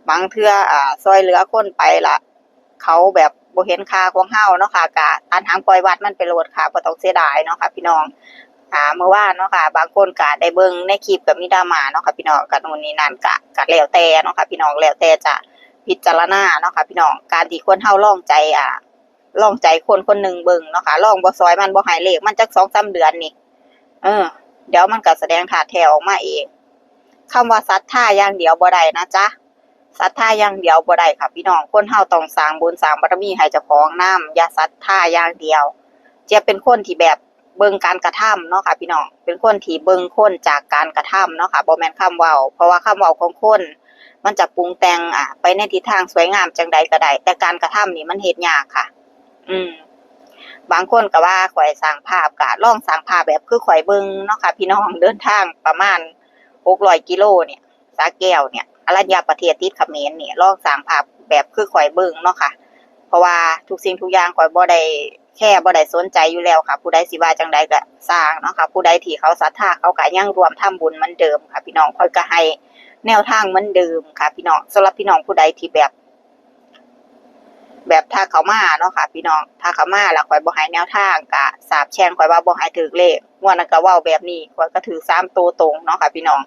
บางเทื่อซอยเหลือคนไปละเขาแบบบ่เห็นค่าของเฮาเนาะค่ะกะตัดหางปล่อยวัดมันไปโลดค่ะบ่ต้องเสียดายเนาะค่ะพี่น้องเมื่อวานเนาะค่ะบางคนก็ได้เบิ่งในคลิปก็มีดราม่าเนาะค่ะพี่น้องก็โน่นนี่นั่นก็แล้วแต่เนาะค่ะพี่น้องแล้วแต่จะพิจารณาเนาะค่ะพี่น้องการที่คนเฮาลองใจลองใจคนคนหนึ่งเบิ่งเนาะค่ะลองบ่ซอยมันบ่ให้เลขมันจัก2-3เดือนนี่เออเดี๋ยวมันก็แสดงท่าแท้ออกมาเองคำว่าศรัทธาอย่างเดียวบ่ได้นะจ๊ะศรัทธาอย่างเดียวบ่ได้ค่ะพี่น้องคนเฮาต้องสร้างบุญสร้างบารมีให้เจ้าของนำอย่าศรัทธาอย่างเดียวจะเป็นคนที่แบบเบิ่งการกระทำเนาะค่ะพี่น้องเป็นคนที่เบิ่งคนจากการกระทำเนาะค่ะบ่แม่นคำเว้าเพราะว่าคำเว้าของคนมันจะปรุงแต่งไปในทิศทางสวยงามจังใดก็ได้แต่การกระทำนี่มันเฮ็ดยากค่ะอืมบางคนก็ว่าข้อยสร้างภาพก็ลองสร้างภาพแบบคือข้อยเบิ่งเนาะค่ะพี่น้องเดินทางประมาณ600กิโลเนี่ยสระแก้วเนี่ยอรัญญประเทศติดเขมรนี่ลองสร้างภาพแบบคือข้อยเบิ่งเนาะค่ะเพราะว่าทุกสิ่งทุกอย่างข้อยบ่ได้แค่บ่ได้สนใจอยู่แล้วค่ะผู้ใดสิว่าจังใดก็สร้างเนาะค่ะผู้ใดที่เขาศรัทธาเขาก็ยังร่วมทำบุญเหมือนเดิมค่ะพี่น้องข้อยก็ให้แนวทางเหมือนเดิมค่ะพี่น้องสำหรับพี่น้องผู้ใดที่แบบถ้าเขามาเนาะค่ะพี่น้องถ้าเขามาแล้วข้อยบ่ให้แนวทางก็สาบแช่งข้อยว่าบ่ให้ถูกเลขงวดนั้นก็เว้าแบบนี้ข้อยก็ถูก3ตัวตรงเนาะค่ะพี่น้อง